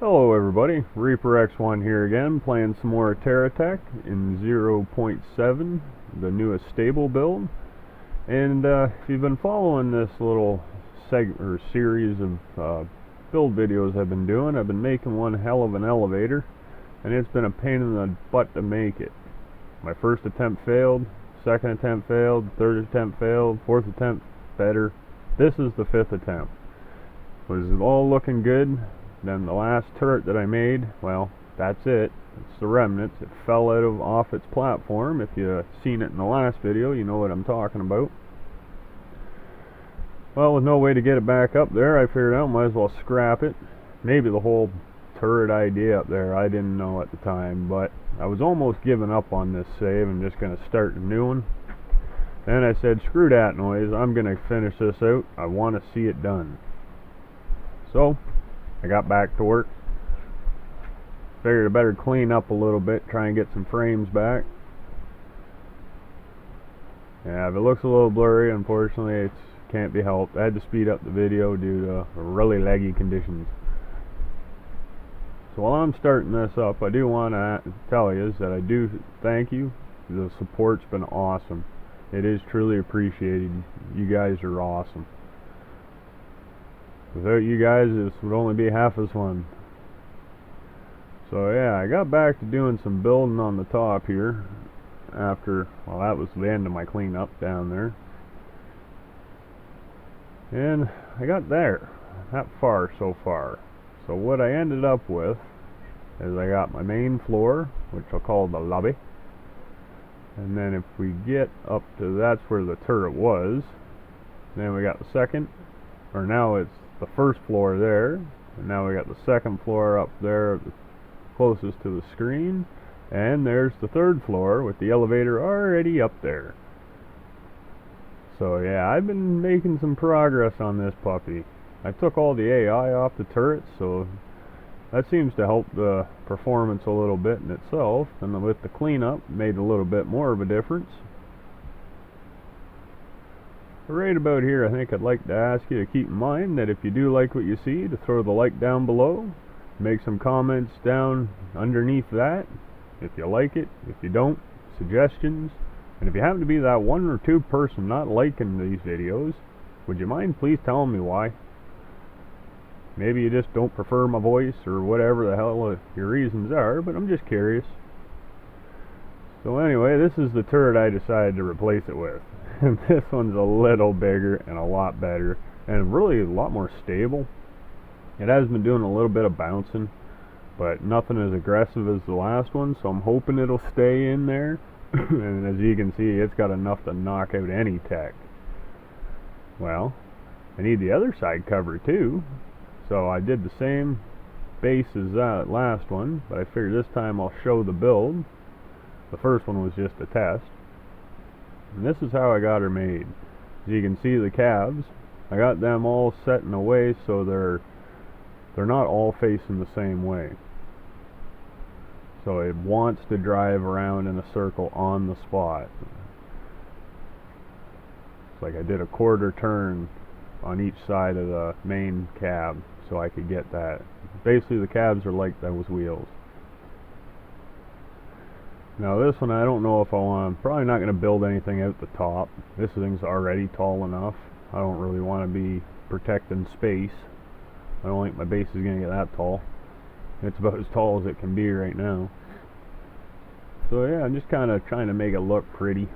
Hello everybody, Reaper X1 here again, playing some more Terra in 0.7, the newest stable build. And if you've been following this little series of build videos I've been doing, I've been making one hell of an elevator, and it's been a pain in the butt to make it. My first attempt failed, second attempt failed, third attempt failed, fourth attempt better. This is the fifth attempt. It was all looking good. Then the last turret that I made, well, that's it. It's the remnants. It fell off its platform. If you've seen it in the last video, you know what I'm talking about. Well, with no way to get it back up there, I figured out might as well scrap it. Maybe the whole turret idea up there, I didn't know at the time, but I was almost giving up on this save and just going to start a new one. Then I said, screw that noise, I'm going to finish this out. I want to see it done. So I got back to work. Figured I better clean up a little bit, try and get some frames back. Yeah, if it looks a little blurry, unfortunately it can't be helped. I had to speed up the video due to really laggy conditions. So while I'm starting this up, I do want to tell you that I do thank you. The support's been awesome. It is truly appreciated. You guys are awesome. Without you guys, this would only be half as fun. So yeah, I got back to doing some building on the top here after, well, that was the end of my cleanup down there. And I got there, that far so far. So what I ended up with is I got my main floor, which I'll call the lobby. And then if we get up to, that's where the turret was. Then we got the second, or now it's the first floor there, and now we got the second floor up there closest to the screen, and there's the third floor with the elevator already up there. So yeah, I've been making some progress on this puppy. I took all the AI off the turrets, so that seems to help the performance a little bit in itself, and with the cleanup made a little bit more of a difference. Right about here, I think I'd like to ask you to keep in mind that if you do like what you see, to throw the like down below, make some comments down underneath that if you like it, if you don't, suggestions, and if you happen to be that one or two person not liking these videos, would you mind please telling me why? Maybe you just don't prefer my voice or whatever the hell your reasons are, but I'm just curious. So anyway, this is the turret I decided to replace it with. And this one's a little bigger and a lot better and really a lot more stable. It has been doing a little bit of bouncing, but nothing as aggressive as the last one, so I'm hoping it'll stay in there. And as you can see, it's got enough to knock out any tech. Well, I need the other side covered too, so I did the same base as that last one, but I figured this time I'll show the build. The first one was just a test. And this is how I got her made. As you can see, the cabs, I got them all set in a way so they're not all facing the same way. So it wants to drive around in a circle on the spot. It's like I did a quarter turn on each side of the main cab so I could get that. Basically the cabs are like those wheels. Now this one, I don't know if I'm probably not going to build anything out the top. This thing's already tall enough. I don't really want to be protecting space. I don't think my base is going to get that tall. It's about as tall as it can be right now. So yeah, I'm just kind of trying to make it look pretty.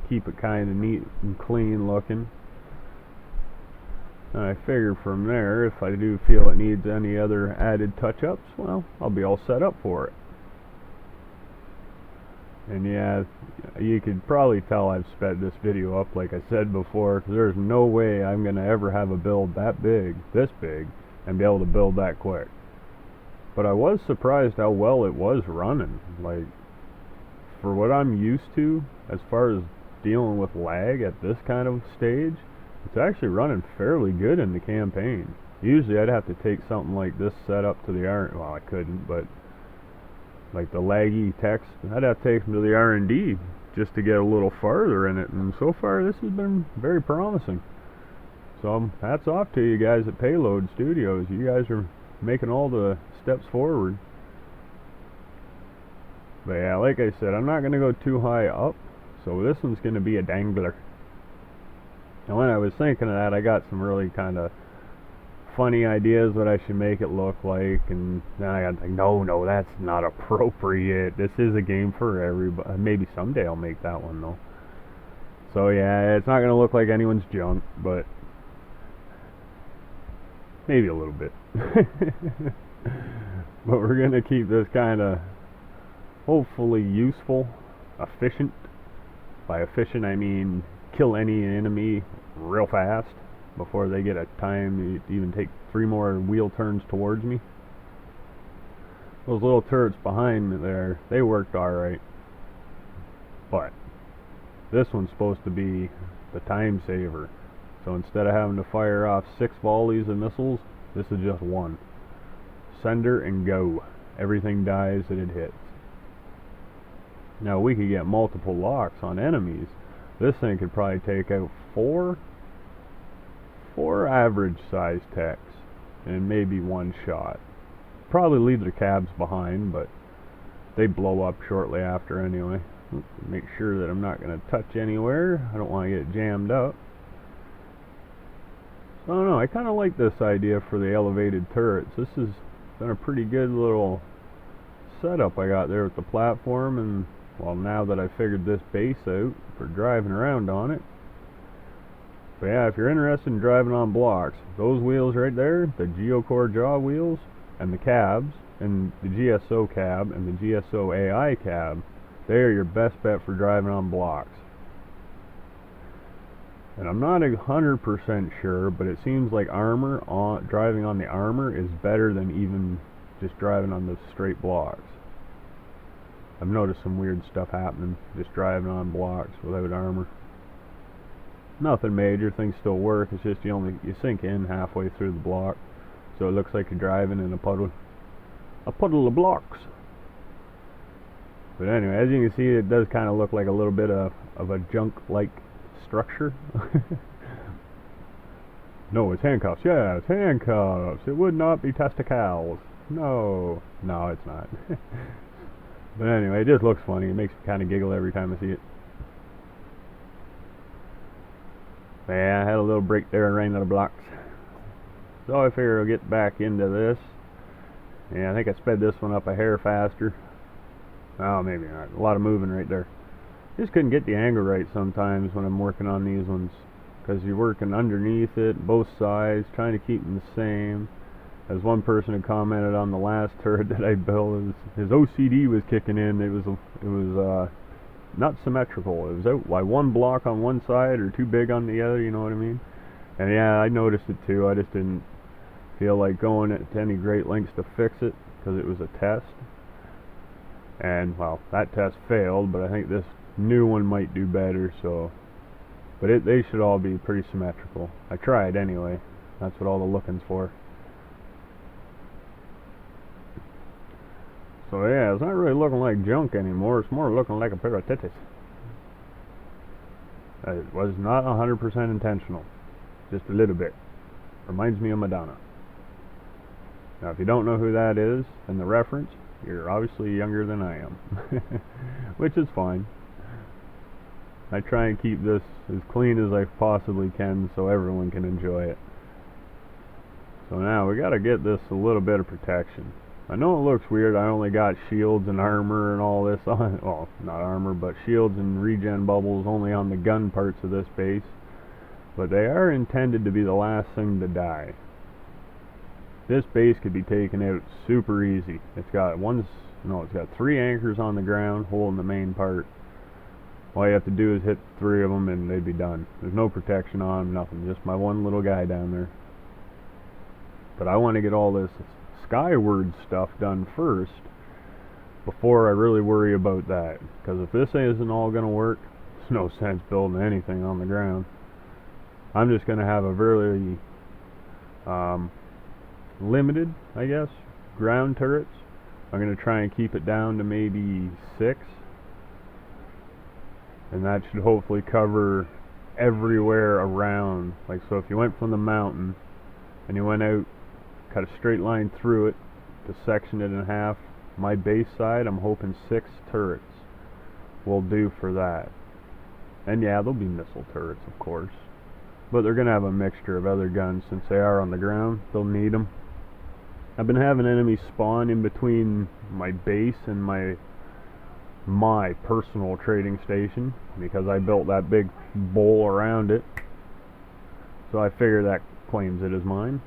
Keep it kind of neat and clean looking. And I figure from there, if I do feel it needs any other added touch-ups, well, I'll be all set up for it. And yeah, you could probably tell I've sped this video up like I said before, because there's no way I'm going to ever have a build that big, this big, and be able to build that quick. But I was surprised how well it was running. Like, for what I'm used to, as far as dealing with lag at this kind of stage, it's actually running fairly good in the campaign. Usually I'd have to take something like this set up to the R, well, I couldn't, but like the laggy text, I'd have to take them to the R&D just to get a little farther in it, and so far this has been very promising. So hats off to you guys at Payload Studios. You guys are making all the steps forward. But yeah, like I said, I'm not going to go too high up, so this one's going to be a dangler. And when I was thinking of that, I got some really kind of funny ideas what I should make it look like, and then I got to think, no, that's not appropriate. This is a game for everybody. Maybe someday I'll make that one though. So yeah, it's not going to look like anyone's junk, but maybe a little bit. But we're going to keep this kind of hopefully useful, efficient. By efficient I mean kill any enemy real fast before they get a time to even take 3 more wheel turns towards me. Those little turrets behind me there, they worked alright. But this one's supposed to be the time saver. So instead of having to fire off 6 volleys of missiles, this is just 1. Sender and go. Everything dies that it hits. Now we could get multiple locks on enemies. This thing could probably take out 4 average sized techs in maybe 1 shot. Probably leave their cabs behind, but they blow up shortly after anyway. Make sure that I'm not going to touch anywhere. I don't want to get jammed up. So I don't know, I kind of like this idea for the elevated turrets. This has been a pretty good little setup I got there with the platform, and well, now that I figured this base out for driving around on it. But yeah, if you're interested in driving on blocks, those wheels right there, the Geocore jaw wheels, and the cabs, and the GSO cab, and the GSO AI cab, they are your best bet for driving on blocks. And I'm not 100% sure, but it seems like driving on the armor is better than even just driving on the straight blocks. I've noticed some weird stuff happening just driving on blocks without armor. Nothing major, things still work. It's just you sink in halfway through the block, so it looks like you're driving in a puddle of blocks. But anyway, as you can see, it does kind of look like a little bit of a junk-like structure. No, it's handcuffs. Yeah, it's handcuffs. It would not be testicles. No, it's not. But anyway, it just looks funny. It makes me kind of giggle every time I see it. But yeah, I had a little break there and ran out of blocks. So I figure I'll get back into this. Yeah, I think I sped this one up a hair faster. Oh, maybe not. A lot of moving right there. Just couldn't get the angle right sometimes when I'm working on these ones, because you're working underneath it, both sides, trying to keep them the same. As one person had commented on the last turret that I built, his OCD was kicking in. It was not symmetrical. It was out by 1 block on one side or too big on the other. You know what I mean? And yeah, I noticed it too. I just didn't feel like going to any great lengths to fix it because it was a test. And well, that test failed, but I think this new one might do better. So, but they should all be pretty symmetrical. I tried anyway. That's what all the looking's for. So yeah, it's not really looking like junk anymore. It's more looking like a pair of titties. It was not 100% intentional. Just a little bit. Reminds me of Madonna. Now, if you don't know who that is and the reference, you're obviously younger than I am. Which is fine. I try and keep this as clean as I possibly can so everyone can enjoy it. So now we gotta get this a little bit of protection. I know it looks weird. I only got shields and armor and all this on, well, not armor, but shields and regen bubbles only on the gun parts of this base. But they are intended to be the last thing to die. This base could be taken out super easy. It's got 3 anchors on the ground holding the main part. All you have to do is hit 3 of them and they'd be done. There's no protection on them, nothing. Just my one little guy down there. But I want to get all this skyward stuff done first before I really worry about that. Because if this isn't all going to work, there's no sense building anything on the ground. I'm just going to have a very limited, I guess, ground turrets. I'm going to try and keep it down to maybe 6. And that should hopefully cover everywhere around. Like, so if you went from the mountain and you went out cut a straight line through it to section it in half. My base side, I'm hoping 6 turrets will do for that. And yeah, there'll be missile turrets, of course, but they're gonna have a mixture of other guns since they are on the ground. They'll need them. I've been having enemies spawn in between my base and my personal trading station because I built that big bowl around it. So I figure that claims it as mine.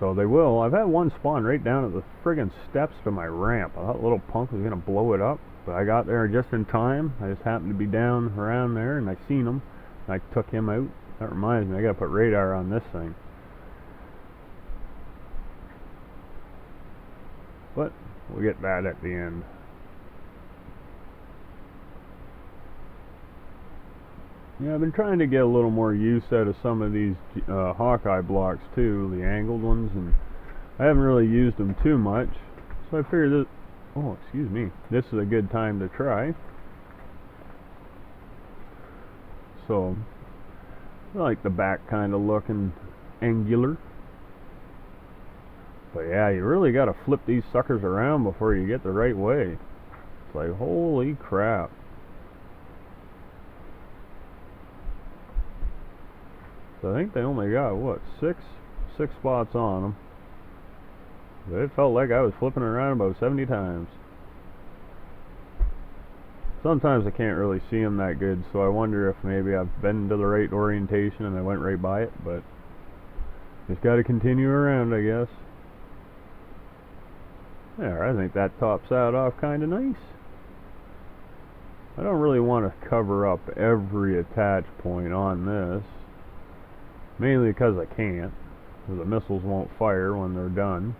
So they will. I've had one spawn right down at the friggin' steps to my ramp. I thought little punk was gonna blow it up, but I got there just in time. I just happened to be down around there and I seen him. I took him out. That reminds me, I gotta put radar on this thing. But we'll get that at the end. Yeah, I've been trying to get a little more use out of some of these Hawkeye blocks too, the angled ones, and I haven't really used them too much. So I figured that, oh, excuse me, this is a good time to try. So, I like the back kind of looking angular. But yeah, you really got to flip these suckers around before you get the right way. It's like, holy crap. So I think they only got, what, six spots on them. But it felt like I was flipping around about 70 times. Sometimes I can't really see them that good, so I wonder if maybe I've been to the right orientation and I went right by it, but just got to continue around, I guess. There, I think that tops that off kind of nice. I don't really want to cover up every attach point on this, mainly because I can't, because the missiles won't fire when they're done.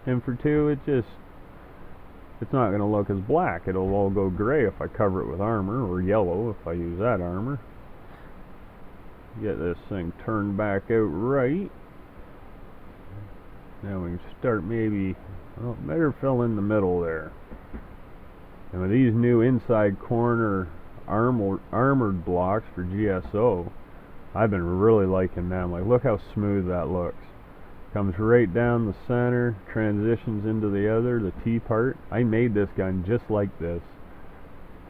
And for 2, it's not going to look as black. It'll all go gray if I cover it with armor, or yellow if I use that armor. Get this thing turned back out right. Now we can start maybe, well, better fill in the middle there. And with these new inside corner armored blocks for GSO, I've been really liking them. Like, look how smooth that looks. Comes right down the center, transitions into the other, the T part. I made this gun just like this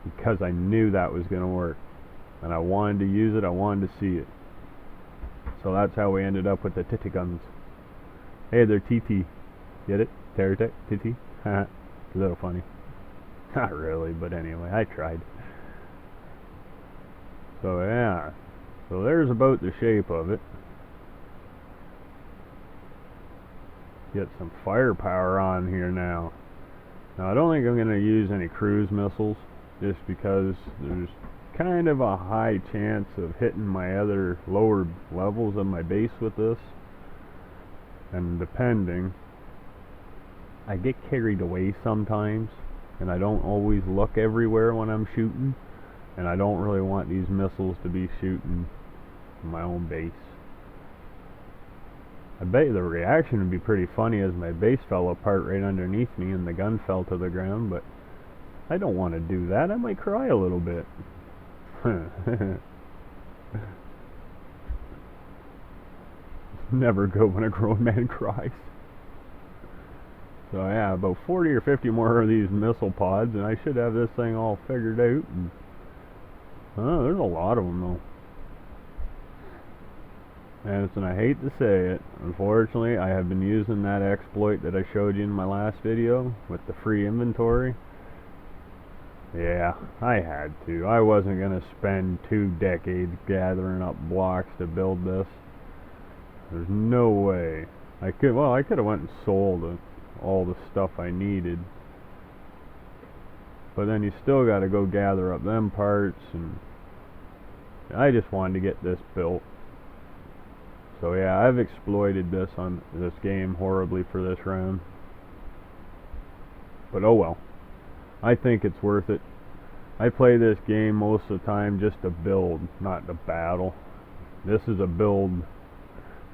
because I knew that was going to work. And I wanted to use it, I wanted to see it. So that's how we ended up with the Titty guns. Hey, they're TT. Get it? Terra TT? Haha. A little funny. Not really, but anyway, I tried. So yeah. So there's about the shape of it. Get some firepower on here now. Now I don't think I'm going to use any cruise missiles, just because there's kind of a high chance of hitting my other lower levels of my base with this. And depending, I get carried away sometimes, and I don't always look everywhere when I'm shooting, and I don't really want these missiles to be shooting my own base. I bet you the reaction would be pretty funny as my base fell apart right underneath me and the gun fell to the ground, but I don't want to do that. I might cry a little bit. Never good when a grown man cries. So yeah, about 40 or 50 more of these missile pods and I should have this thing all figured out. And, there's a lot of them though. And I hate to say it, unfortunately I have been using that exploit that I showed you in my last video with the free inventory. Yeah, I had to. I wasn't going to spend 2 decades gathering up blocks to build this. There's no way. I could have went and sold all the stuff I needed. But then you still got to go gather up them parts, and I just wanted to get this built. So yeah, I've exploited this on this game horribly for this round. But oh well. I think it's worth it. I play this game most of the time just to build, not to battle. This is a build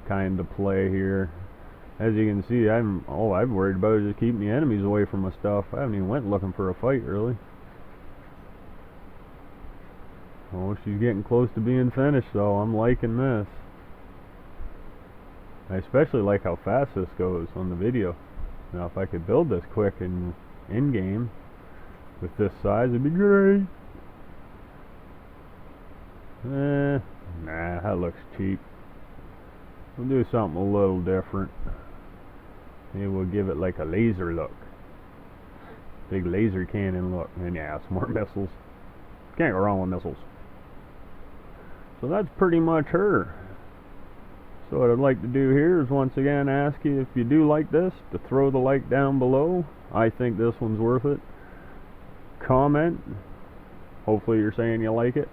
kind of play here. As you can see, all I'm worried about is just keeping the enemies away from my stuff. I haven't even went looking for a fight, really. Oh, she's getting close to being finished, though. I'm liking this. I especially like how fast this goes on the video. Now if I could build this quick in game with this size, it'd be great. Nah, that looks cheap. We'll do something a little different. Maybe we'll give it like a laser look. Big laser cannon look. And yeah, some more missiles. Can't go wrong with missiles. So that's pretty much her. So what I'd like to do here is once again ask you, if you do like this, to throw the like down below. I think this one's worth it. Comment. Hopefully you're saying you like it.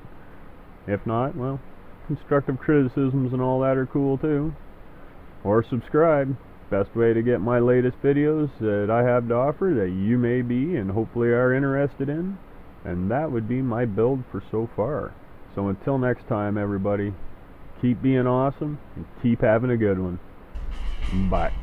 If not, well, constructive criticisms and all that are cool too. Or subscribe. Best way to get my latest videos that I have to offer that you may be and hopefully are interested in. And that would be my build for so far. So until next time, everybody, keep being awesome and keep having a good one. Bye.